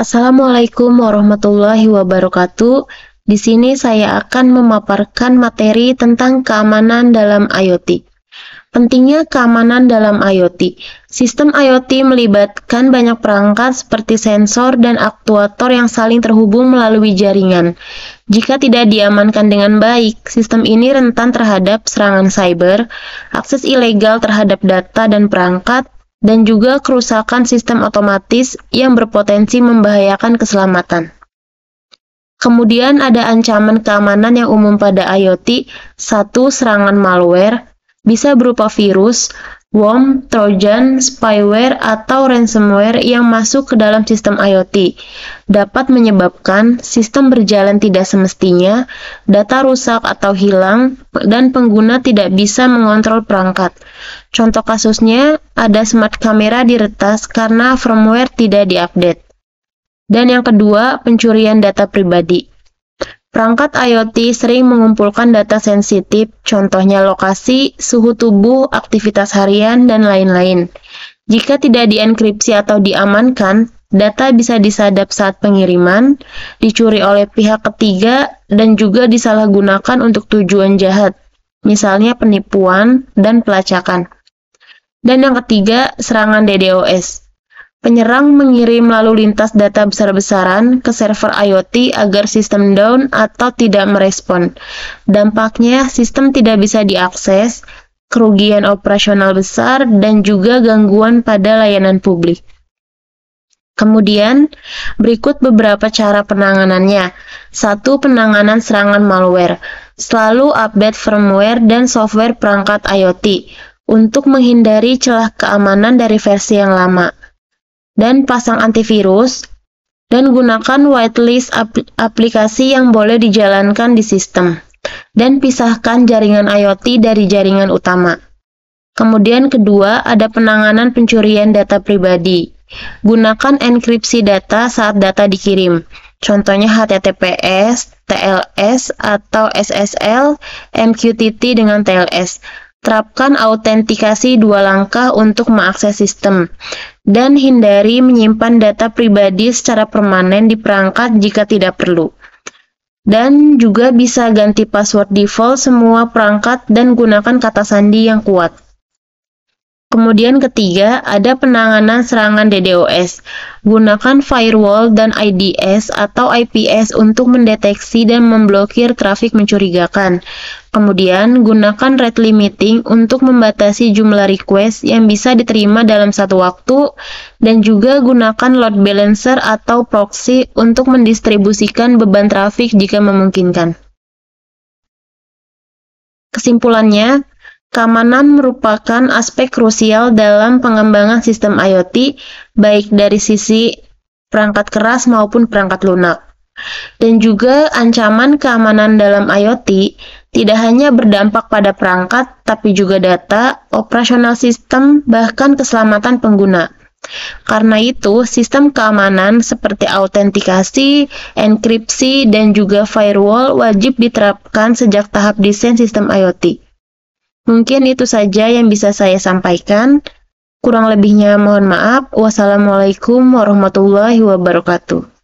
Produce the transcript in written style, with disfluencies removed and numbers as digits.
Assalamualaikum warahmatullahi wabarakatuh. Di sini saya akan memaparkan materi tentang keamanan dalam IoT. Pentingnya keamanan dalam IoT. Sistem IoT melibatkan banyak perangkat seperti sensor dan aktuator yang saling terhubung melalui jaringan. Jika tidak diamankan dengan baik, sistem ini rentan terhadap serangan cyber, akses ilegal terhadap data dan perangkat, dan juga kerusakan sistem otomatis yang berpotensi membahayakan keselamatan. Kemudian ada ancaman keamanan yang umum pada IoT. 1. Serangan malware, bisa berupa virus, worm, trojan, spyware, atau ransomware yang masuk ke dalam sistem IoT. Dapat menyebabkan sistem berjalan tidak semestinya, data rusak atau hilang, dan pengguna tidak bisa mengontrol perangkat. Contoh kasusnya, ada smart kamera diretas karena firmware tidak diupdate. Dan yang kedua, pencurian data pribadi. Perangkat IoT sering mengumpulkan data sensitif, contohnya lokasi, suhu tubuh, aktivitas harian, dan lain-lain. Jika tidak dienkripsi atau diamankan, data bisa disadap saat pengiriman, dicuri oleh pihak ketiga, dan juga disalahgunakan untuk tujuan jahat, misalnya penipuan dan pelacakan. Dan yang ketiga, serangan DDoS. Penyerang mengirim lalu lintas data besar-besaran ke server IoT agar sistem down atau tidak merespon. Dampaknya, sistem tidak bisa diakses, kerugian operasional besar, dan juga gangguan pada layanan publik. Kemudian, berikut beberapa cara penanganannya. 1. Penanganan serangan malware. Selalu update firmware dan software perangkat IoT untuk menghindari celah keamanan dari versi yang lama. Dan pasang antivirus, dan gunakan whitelist aplikasi yang boleh dijalankan di sistem, dan pisahkan jaringan IoT dari jaringan utama. Kemudian kedua, ada penanganan pencurian data pribadi. Gunakan enkripsi data saat data dikirim, contohnya HTTPS, TLS, atau SSL, MQTT dengan TLS. Terapkan autentikasi 2 langkah untuk mengakses sistem, dan hindari menyimpan data pribadi secara permanen di perangkat jika tidak perlu. Dan juga bisa ganti password default semua perangkat dan gunakan kata sandi yang kuat. Kemudian ketiga, ada penanganan serangan DDoS. Gunakan firewall dan IDS atau IPS untuk mendeteksi dan memblokir trafik mencurigakan. Kemudian, gunakan rate limiting untuk membatasi jumlah request yang bisa diterima dalam satu waktu, dan juga gunakan load balancer atau proxy untuk mendistribusikan beban trafik jika memungkinkan. Kesimpulannya, keamanan merupakan aspek krusial dalam pengembangan sistem IoT, baik dari sisi perangkat keras maupun perangkat lunak. Dan juga ancaman keamanan dalam IoT tidak hanya berdampak pada perangkat, tapi juga data, operasional sistem, bahkan keselamatan pengguna. Karena itu, sistem keamanan seperti autentikasi, enkripsi, dan juga firewall wajib diterapkan sejak tahap desain sistem IoT. Mungkin itu saja yang bisa saya sampaikan. Kurang lebihnya mohon maaf. Wassalamualaikum warahmatullahi wabarakatuh.